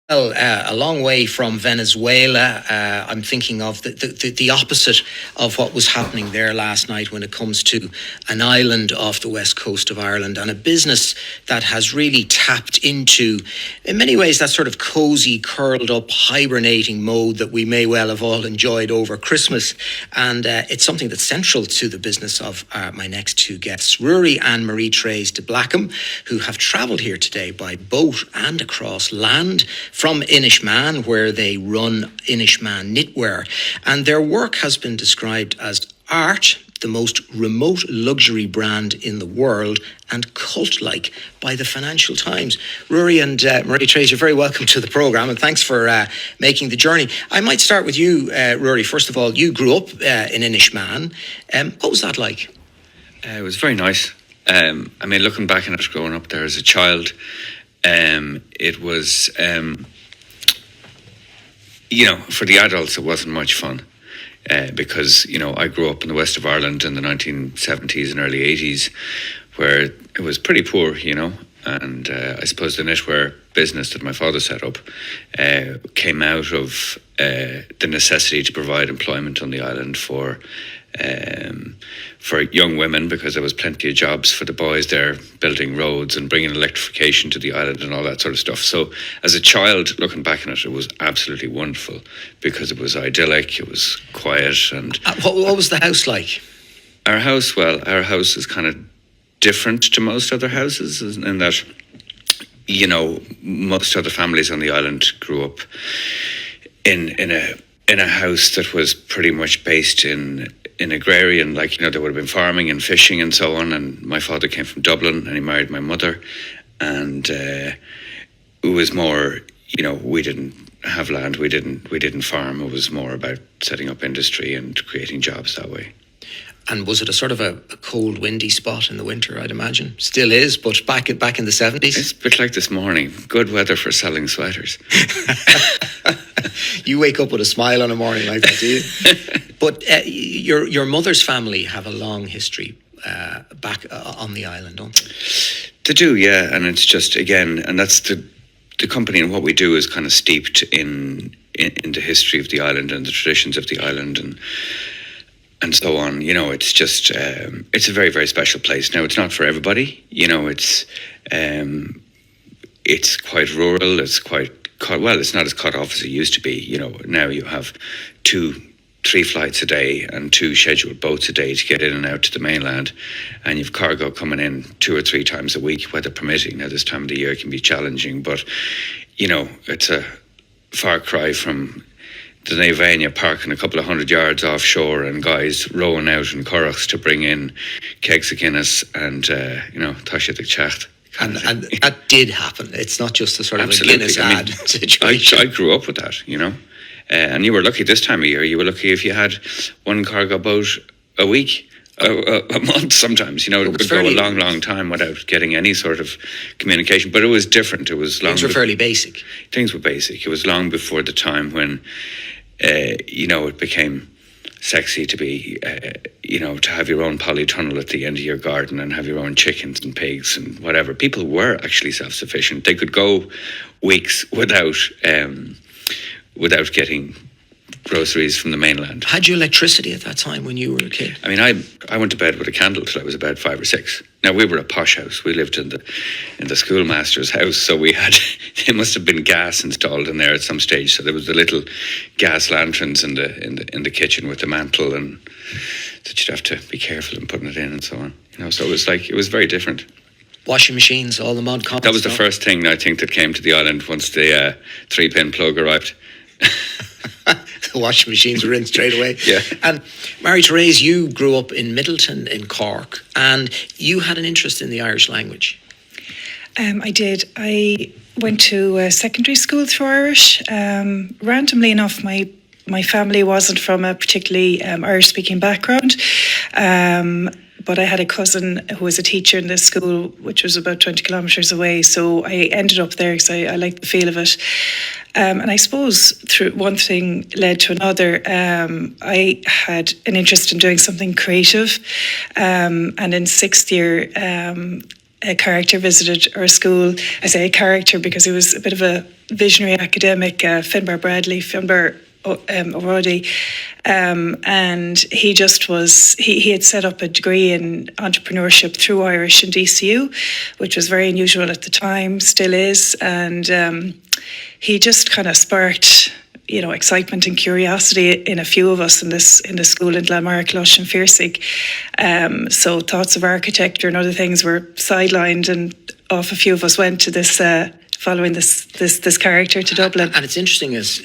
Well, a long way from Venezuela. I'm thinking of the opposite of what was happening there last night when it comes to an island off the west coast of Ireland and a business that has really tapped into, in many ways, that sort of cosy, curled up, hibernating mode that we may well have all enjoyed over Christmas. And it's something that's central to the business of my next two guests, Ruairi and Marie-Thérèse de Blacam, who have travelled here today by boat and across land from Inis Meáin, where they run Inis Meáin Knitwear. And their work has been described as art, the most remote luxury brand in the world, and cult-like by the Financial Times. Ruairi and Marie-Thérèse, you're very welcome to the programme, and thanks for making the journey. I might start with you, Ruairi. First of all, you grew up in Inis Meáin. What was that like? It was very nice. Looking back on it, growing up there as a child, it was, for the adults, it wasn't much fun because, I grew up in the west of Ireland in the 1970s and early 80s where it was pretty poor, and I suppose the knitwear business that my father set up came out of the necessity to provide employment on the island for young women, because there was plenty of jobs for the boys there, building roads and bringing electrification to the island and all that sort of stuff. So as a child, looking back on it, it was absolutely wonderful because it was idyllic, it was quiet. And what was the house like? Our house is kind of different to most other houses in that, most other families on the island grew up in a house that was pretty much based in agrarian, there would have been farming and fishing and so on. And my father came from Dublin and he married my mother, and it was more, we didn't have land, we didn't farm. It was more about setting up industry and creating jobs that way. And was it a sort of a cold, windy spot in the winter, I'd imagine? Still is, but back in the 70s? It's a bit like this morning. Good weather for selling sweaters. You wake up with a smile on a morning like that, do you? But your mother's family have a long history back on the island, don't they? They do, yeah. And it's just, again, and that's the company, and what we do is kind of steeped in the history of the island and the traditions of the island and so on. It's just it's a very, very special place. Now, it's not for everybody. It's quite rural. It's quite it's not as cut off as it used to be. Now you have 2-3 flights a day and 2 scheduled boats a day to get in and out to the mainland, and you've cargo coming in 2 or 3 times a week, weather permitting. Now, this time of the year can be challenging, but it's a far cry from the Navania parking a couple of 100 yards offshore and guys rowing out in curraghs to bring in kegs of Guinness and Tasha the Chacht. And that did happen. It's not just a sort of Absolutely. a Guinness ad situation. I grew up with that, and you were lucky this time of year. You were lucky if you had one cargo boat a week, a month sometimes. It would go a long, long time without getting any sort of communication. But it was different. It was long. Things were fairly basic. Things were basic. It was long before the time when, it became sexy to be, to have your own polytunnel at the end of your garden and have your own chickens and pigs and whatever. People were actually self-sufficient. They could go weeks without getting groceries from the mainland. Had you electricity at that time when you were a kid? I went to bed with a candle till I was about 5 or 6. Now, we were a posh house. We lived in the schoolmaster's house, so we had, there must have been gas installed in there at some stage. So there was the little gas lanterns in the kitchen with the mantle, and that you'd have to be careful in putting it in and so on. So it was very different. Washing machines, all the mod cons. That was the first thing I think that came to the island once the 3-pin plug arrived. The washing machines were in straight away. Yeah. And Marie-Thérèse, you grew up in Middleton in Cork, and you had an interest in the Irish language. I did. I went to secondary school through Irish. Randomly enough, my family wasn't from a particularly Irish-speaking background. But I had a cousin who was a teacher in this school, which was about 20 kilometres away. So I ended up there because I liked the feel of it. And I suppose through one thing led to another. I had an interest in doing something creative. And in 6th year, a character visited our school. I say a character because he was a bit of a visionary academic, Finbar Bradley, Finbar Ruairi, and he just was, he had set up a degree in entrepreneurship through Irish and DCU, which was very unusual at the time, still is, and he just kind of sparked, you know, excitement and curiosity in a few of us in the school in Glanmara, and Fiercig. So thoughts of architecture and other things were sidelined, and off a few of us went to this following this character to Dublin. And it's interesting as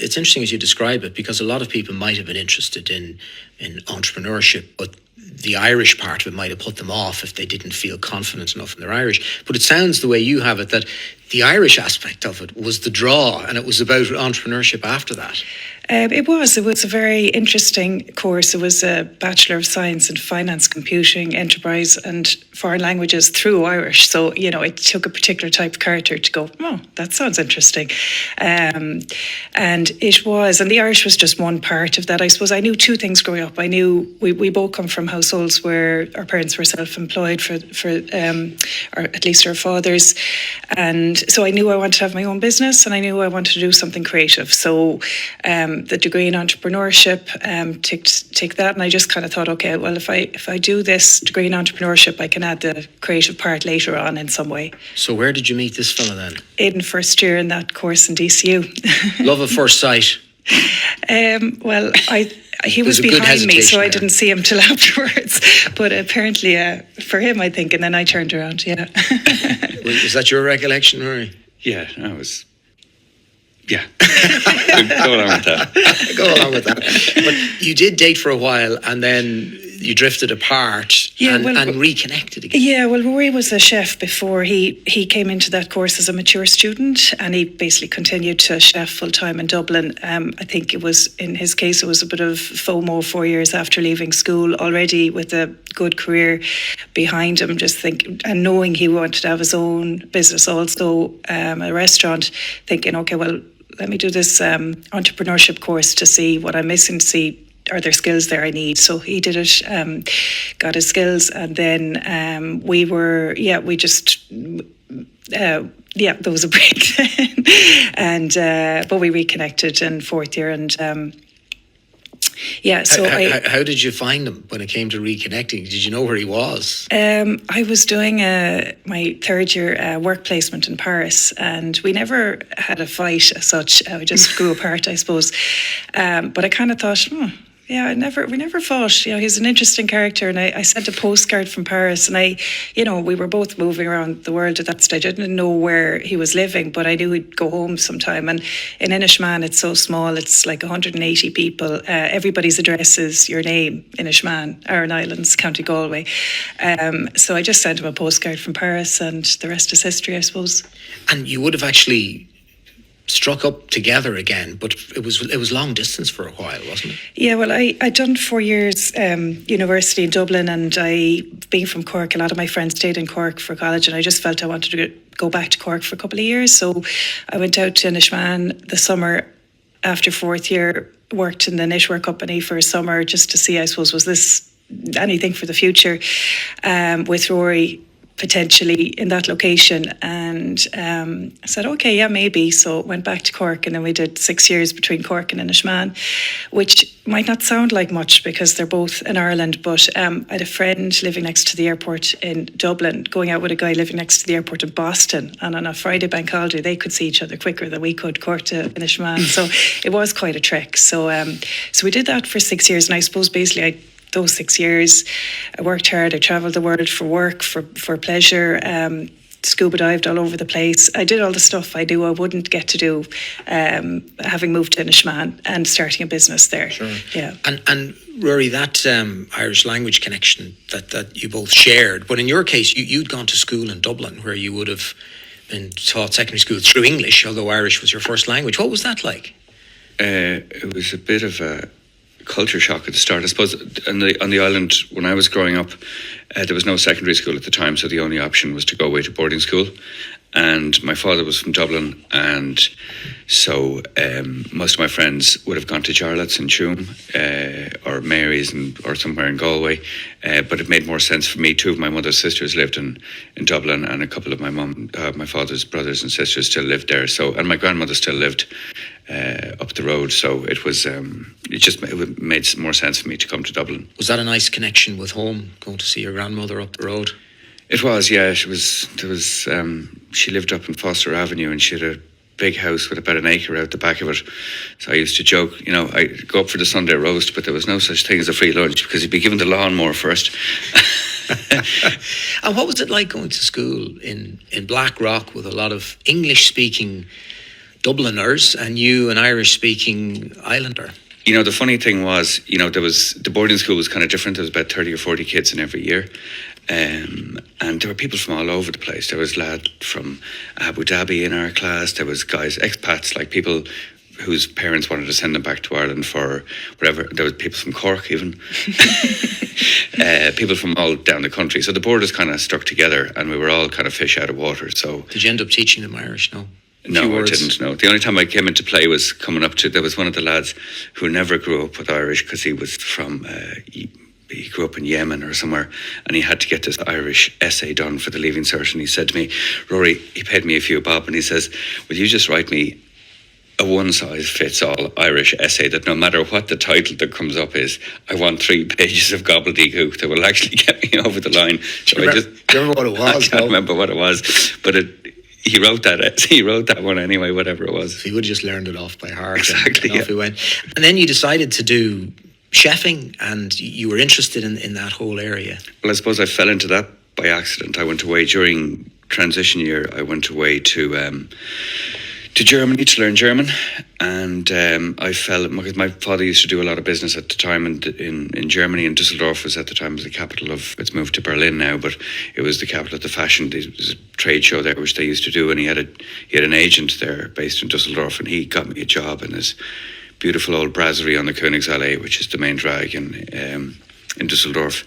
you describe it, because a lot of people might have been interested in entrepreneurship, but the Irish part of it might have put them off if they didn't feel confident enough in their Irish. But it sounds the way you have it that the Irish aspect of it was the draw, and it was about entrepreneurship after that. It was a very interesting course. It was a Bachelor of Science in Finance, Computing, Enterprise and Foreign Languages through Irish. So, you know, it took a particular type of character to go, oh, that sounds interesting. And it was, and the Irish was just one part of that. I suppose I knew two things growing up. I knew we both come from households where our parents were self-employed or at least our fathers. And so I knew I wanted to have my own business, and I knew I wanted to do something creative. So the degree in entrepreneurship ticked that, and I just kind of thought, okay, well, if I do this degree in entrepreneurship, I can add the creative part later on in some way. So where did you meet this fella then? In first year in that course in DCU. Love at first sight. Well, he was behind me, so I didn't see him till afterwards. But apparently, for him, I think, and then I turned around. Yeah. Was that your recollection, Rory? Yeah, I was. Yeah. Go along with that. Go along with that. But you did date for a while, and then you drifted apart and reconnected again. Yeah, well, Rory was a chef before he came into that course as a mature student, and he basically continued to chef full time in Dublin. I think it was, in his case, it was a bit of FOMO 4 years after leaving school, already with a good career behind him, and knowing he wanted to have his own business also, a restaurant, thinking, okay, well, let me do this entrepreneurship course to see what I'm missing, to see are there skills there I need. So he did it, got his skills, and then there was a break then. And but we reconnected in fourth year, and so how did you find him when it came to reconnecting? Did you know where he was? I was doing my third year work placement in Paris, and we never had a fight as such. We just grew apart, I suppose. But I kind of thought, we never fought. You know, he's an interesting character, and I sent a postcard from Paris, and we were both moving around the world at that stage. I didn't know where he was living, but I knew he'd go home sometime. And in Inis Meáin, it's so small; it's like 180 people. Everybody's address is your name, Inis Meáin, Aran Islands, County Galway. So I just sent him a postcard from Paris, and the rest is history, I suppose. And you would have actually struck up together again, but it was long distance for a while, wasn't it? Yeah, well, I'd done 4 years university in Dublin, and being from Cork, a lot of my friends stayed in Cork for college, and I just felt I wanted to go back to Cork for a couple of years. So I went out to Inis Meáin the summer after fourth year, worked in the knitwear company for a summer just to see, I suppose, was this anything for the future, with Rory potentially in that location, and I said, okay, yeah, maybe. So went back to Cork, and then we did 6 years between Cork and Inis Meáin, which might not sound like much because they're both in Ireland, but I had a friend living next to the airport in Dublin, going out with a guy living next to the airport in Boston, and on a Friday bank holiday they could see each other quicker than we could, Cork to Inis Meáin. So it was quite a trek. So we did that for 6 years, and I suppose basically those 6 years, I worked hard. I travelled the world for work, for pleasure, scuba dived all over the place. I did all the stuff I knew I wouldn't get to do, having moved to Inis Meáin and starting a business there. Sure. Yeah. And Rory, that Irish language connection that you both shared, but in your case, you'd gone to school in Dublin where you would have been taught secondary school through English, although Irish was your first language. What was that like? It was a bit of a culture shock at the start. I suppose on the island when I was growing up, there was no secondary school at the time, so the only option was to go away to boarding school. and my father was from Dublin, and so most of my friends would have gone to Jarlath's in Tuam, or Mary's or somewhere in Galway, but it made more sense for me. Two of my mother's sisters lived in Dublin, and a couple of my father's brothers and sisters still lived there. So, and my grandmother still lived up the road. So it made more sense for me to come to Dublin. Was that a nice connection with home, going to see your grandmother up the road? It was, yeah. She lived up in Foster Avenue, and she had a big house with about an acre out the back of it. So I used to joke, I'd go up for the Sunday roast, but there was no such thing as a free lunch because you'd be given the lawnmower first. And what was it like going to school in Blackrock with a lot of English-speaking Dubliners and you, an Irish-speaking Islander? The funny thing was, the boarding school was kind of different. There was about 30 or 40 kids in every year. And there were people from all over the place. There was lad from Abu Dhabi in our class. There was guys, expats, like people whose parents wanted to send them back to Ireland for whatever. There was people from Cork even. People from all down the country. So the borders kind of stuck together, and we were all kind of fish out of water. So did you end up teaching them Irish? No? No, I didn't. No, the only time I came into play was coming up to. There was one of the lads who never grew up with Irish because he was from. He grew up in Yemen or somewhere, and he had to get this Irish essay done for the Leaving Cert. And he said to me, Rory, he paid me a few bob, and he says, "Will you just write me a one-size-fits-all Irish essay that no matter what the title that comes up is, I want 3 pages of gobbledygook that will actually get me over the line." So do you remember what it was? I can't remember what it was, but he wrote that. He wrote that one anyway, whatever it was. So he would have just learned it off by heart. Exactly. And off he went. And then you decided to do chefing, and you were interested in that whole area. Well, I suppose I fell into that by accident. I went away during transition year. I went away to Germany to learn German, and I fell because my father used to do a lot of business at the time in Germany, and Düsseldorf was at the time the capital of. It's moved to Berlin now, but it was the capital of the fashion. There was a trade show there which they used to do, and he had an agent there based in Düsseldorf, and he got me a job in this beautiful old brasserie on the Königsallee, which is the main drag in Düsseldorf.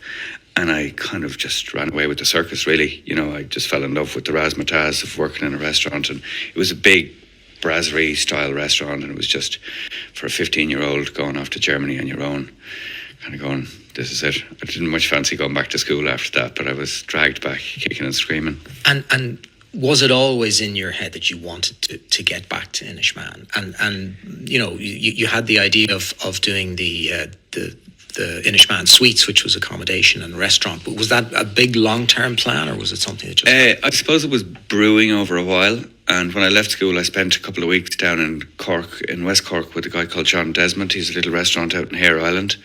And I kind of just ran away with the circus, really. I just fell in love with the razzmatazz of working in a restaurant. And it was a big brasserie-style restaurant, and it was just for a 15-year-old going off to Germany on your own, kind of going, this is it. I didn't much fancy going back to school after that, but I was dragged back, kicking and screaming. And was it always in your head that you wanted to get back to Inis Meáin? And you had the idea of doing the Inis Meáin Suites, which was accommodation and restaurant. But was that a big long-term plan, or was it something that just... I suppose it was brewing over a while. And when I left school, I spent a couple of weeks down in Cork, in West Cork, with a guy called John Desmond. He's a little restaurant out in Hare Island.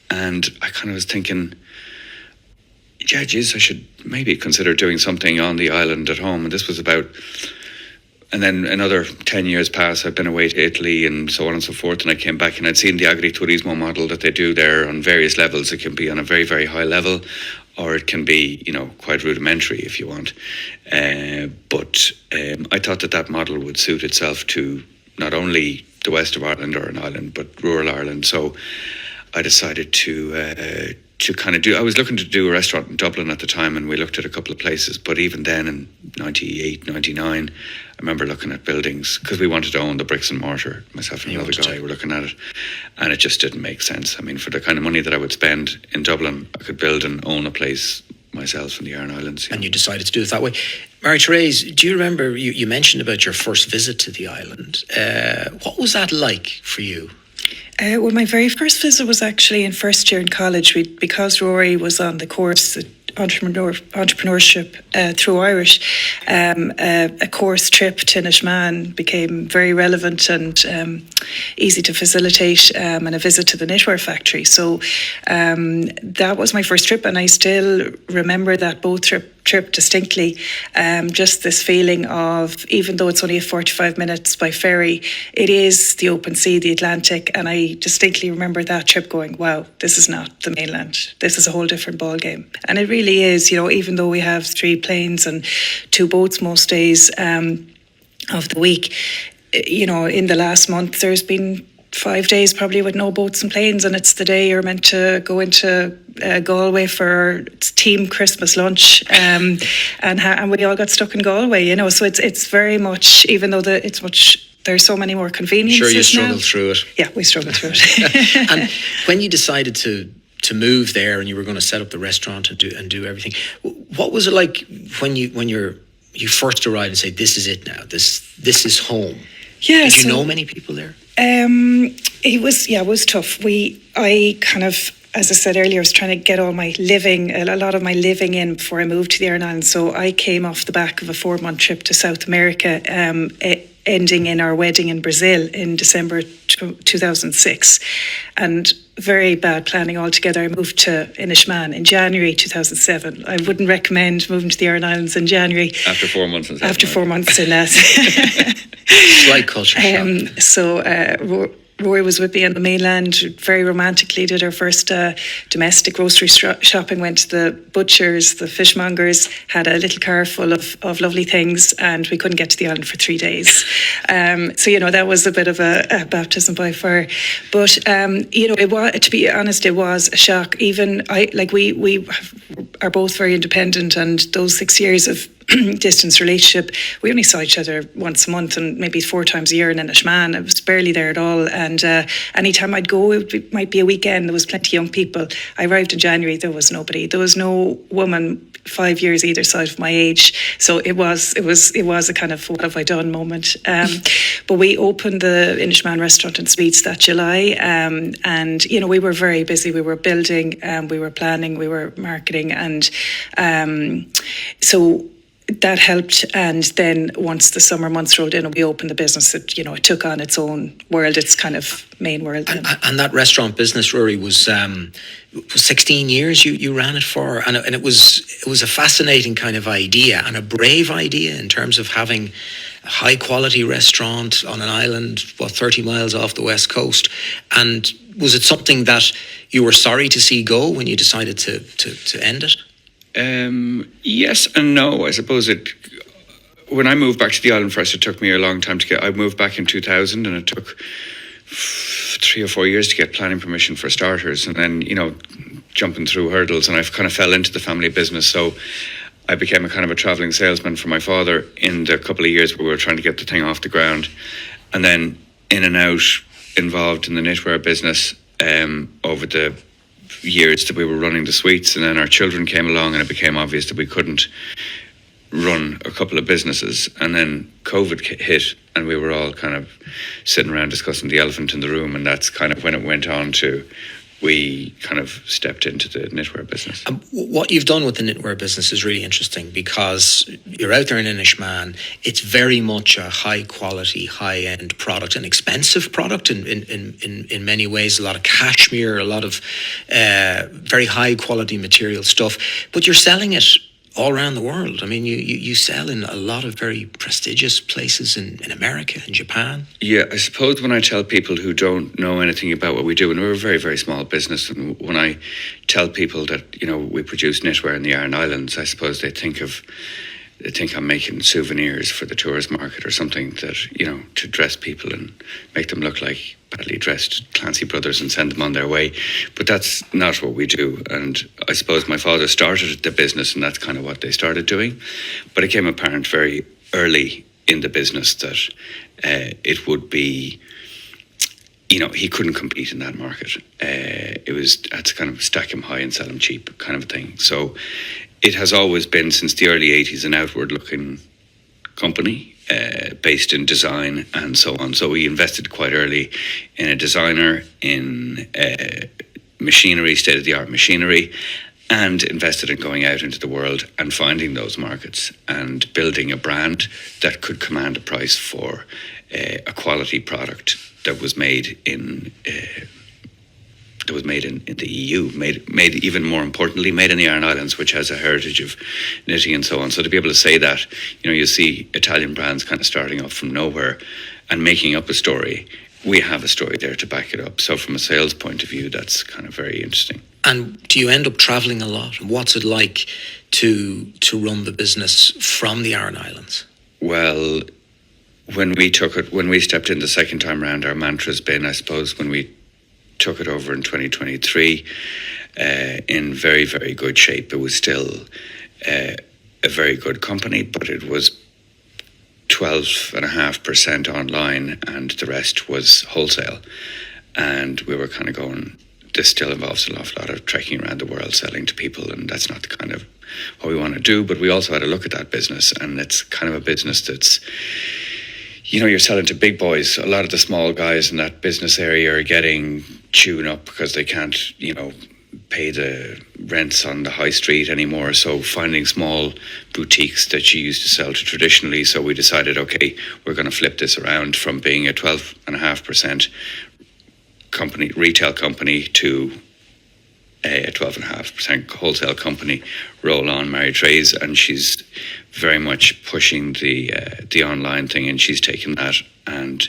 And I kind of was thinking, yeah, geez, I should maybe consider doing something on the island at home. And this was about, and then another 10 years passed. I've been away to Italy and so on and so forth. And I came back and I'd seen the agriturismo model that they do there on various levels. It can be on a very, very high level, or it can be, quite rudimentary if you want. But I thought that model would suit itself to not only the west of Ireland or an island, but rural Ireland. So I decided to kind of I was looking to do a restaurant in Dublin at the time, and we looked at a couple of places. But even then, in 98, 99, I remember looking at buildings because we wanted to own the bricks and mortar. Myself and another guy were looking at it, and it just didn't make sense. I mean, for the kind of money that I would spend in Dublin, I could build and own a place myself in the Aran Islands. And you decided to do it that way. Marie-Thérèse, do you remember, you mentioned about your first visit to the island. What was that like for you? Well, my very first visit was actually in first year in college. Because Ruairi was on the course, entrepreneurship through Irish, a course trip to Inis Meáin became very relevant and easy to facilitate, and a visit to the knitwear factory. So that was my first trip, and I still remember that boat trip distinctly. Just this feeling of, even though it's only a 45 minutes by ferry, it is the open sea, the Atlantic, and I distinctly remember that trip going, wow, this is not the mainland. This is a whole different ball game. And it really is, even though we have 3 planes and 2 boats most days of the week, in the last month there's been 5 days probably with no boats and planes, and it's the day you're meant to go into Galway for team Christmas lunch, and we all got stuck in Galway, you know. So it's very much, even though there's so many more conveniences. Sure, you struggled now. through it. Yeah, we struggled through it. And when you decided to move there and you were going to set up the restaurant and do everything, what was it like when you first arrived and say, "This is it now. This is home"? Yeah. Did you know many people there? It was tough. I kind of, as I said earlier, I was trying to get a lot of my living in before I moved to the Aran Islands. So I came off the back of a 4-month trip to South America, ending in our wedding in Brazil in December 2006. And very bad planning altogether. I moved to Inis Meáin in January 2007. I wouldn't recommend moving to the Aran Islands in January. After 4 months in After 4 months in that. Slight culture shock. So Rory was with me on the mainland, very romantically did our first domestic grocery shopping, went to the butchers, the fishmongers, had a little car full of lovely things, and we couldn't get to the island for 3 days. So, you know, that was a bit of a baptism by fire. But, you know, it was, to be honest, it was a shock. Even we are both very independent, and those 6 years of distance relationship, we only saw each other once a month and maybe 4 times a year in Inis Meáin. I was barely there at all, and anytime I'd go, might be a weekend. There was plenty of young people. I arrived in January, there was nobody. There was no woman 5 years either side of my age. So it was a kind of what have I done moment. But we opened the Inis Meáin restaurant and suites that July, and you know, we were very busy. We were building, we were planning, we were marketing, and so that helped. And then once the summer months rolled in and we opened the business, it took on its own world, its kind of main world. And that restaurant business, Ruairí, was 16 years you ran it for, and it was a fascinating kind of idea and a brave idea in terms of having a high quality restaurant on an island 30 miles off the west coast. And was it something that you were sorry to see go when you decided to end it? Yes and no. I suppose when I moved back to the island first, it took me a long time to get. I moved back in 2000, and it took 3 or 4 years to get planning permission for starters, and then jumping through hurdles, and I kind of fell into the family business. So I became a kind of a travelling salesman for my father in the couple of years where we were trying to get the thing off the ground, and then in and out involved in the knitwear business over the years that we were running the suites. And then our children came along, and it became obvious that we couldn't run a couple of businesses. And then COVID hit, and we were all kind of sitting around discussing the elephant in the room, and that's kind of when it went on to we kind of stepped into the knitwear business. What you've done with the knitwear business is really interesting, because you're out there in Inis Meáin. It's very much a high quality, high end product, an expensive product in many ways. A lot of cashmere, a lot of very high quality material stuff. But you're selling it all around the world. I mean, you sell in a lot of very prestigious places in America and Japan. Yeah, I suppose when I tell people who don't know anything about what we do, and we're a very, very small business, and when I tell people that, we produce knitwear in the Aran Islands, I suppose they think I'm making souvenirs for the tourist market or something that, to dress people and make them look like badly dressed Clancy brothers and send them on their way. But that's not what we do. And I suppose my father started the business, and that's kind of what they started doing. But it became apparent very early in the business that it would be, he couldn't compete in that market. Had to kind of stack him high and sell him cheap kind of a thing. So it has always been, since the early 80s, an outward-looking company based in design and so on. So we invested quite early in a designer, in machinery, state-of-the-art machinery, and invested in going out into the world and finding those markets and building a brand that could command a price for a quality product that was made in the EU, made even more importantly, made in the Aran Islands, which has a heritage of knitting and so on. So to be able to say that, you see Italian brands kind of starting off from nowhere and making up a story, we have a story there to back it up. So from a sales point of view, that's kind of very interesting. And do you end up travelling a lot? And what's it like to run the business from the Aran Islands? Well, when we stepped in the second time round, our mantra's been, I suppose, when we took it over in 2023, in very, very good shape. It was still a very good company, but it was 12.5% online and the rest was wholesale. And we were kind of going, this still involves an awful lot of trekking around the world selling to people, and that's not the kind of what we want to do. But we also had a look at that business, and it's kind of a business that's, you're selling to big boys. A lot of the small guys in that business area are getting chewed up because they can't, pay the rents on the high street anymore. So finding small boutiques that you used to sell to traditionally. So we decided, okay, we're going to flip this around from being a 12.5% retail company to a 12.5% wholesale company. Roll on Marie-Thérèse, and she's very much pushing the online thing, and she's taken that, and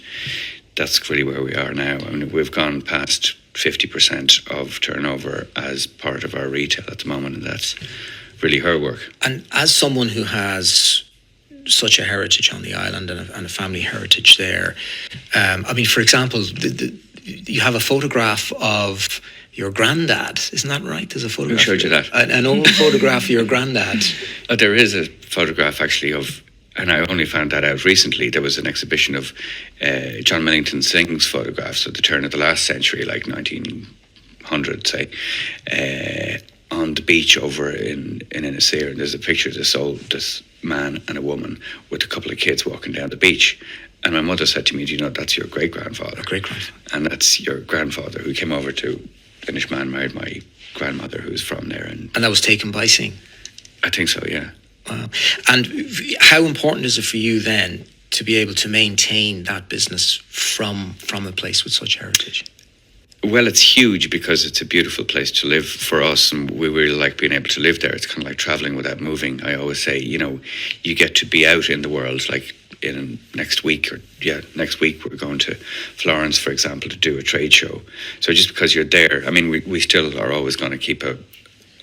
that's really where we are now. I mean, we've gone past 50% of turnover as part of our retail at the moment, and that's really her work. And as someone who has such a heritage on the island and a family heritage there, for example, you have a photograph of your granddad, isn't that right? There's a photograph. Who showed you that? An old photograph of your granddad. There is a photograph actually of, and I only found that out recently. There was an exhibition of John Millington Synge's photographs at the turn of the last century, like 1900, say, on the beach over in Inis Meáin. There's a picture of this man and a woman with a couple of kids walking down the beach. And my mother said to me, do you know that's your great-grandfather? Great-grandfather. And that's your grandfather who came over to Inis Meáin, married my grandmother who's from there. And that was taken by Synge? I think so, yeah. Wow. And how important is it for you then to be able to maintain that business from a place with such heritage? Well, it's huge because it's a beautiful place to live for us, and we really like being able to live there. It's kind of like traveling without moving. I always say, you get to be out in the world. Like next week we're going to Florence, for example, to do a trade show. So just because you're there, I mean, we still are always going to keep a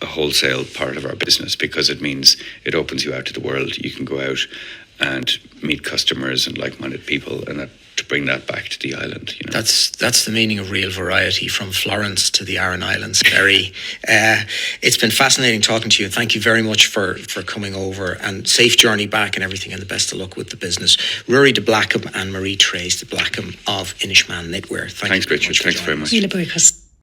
wholesale part of our business, because it means it opens you out to the world. You can go out and meet customers and like-minded people, and to bring that back to the island. That's the meaning of real variety, from Florence to the Aran Islands. Very. It's been fascinating talking to you, and thank you very much for coming over, and safe journey back and everything, and the best of luck with the business. Ruairi de Blacam and Marie-Thérèse de Blacam of Inis Meáin Knitwear. Thanks, Richard. Thanks very much.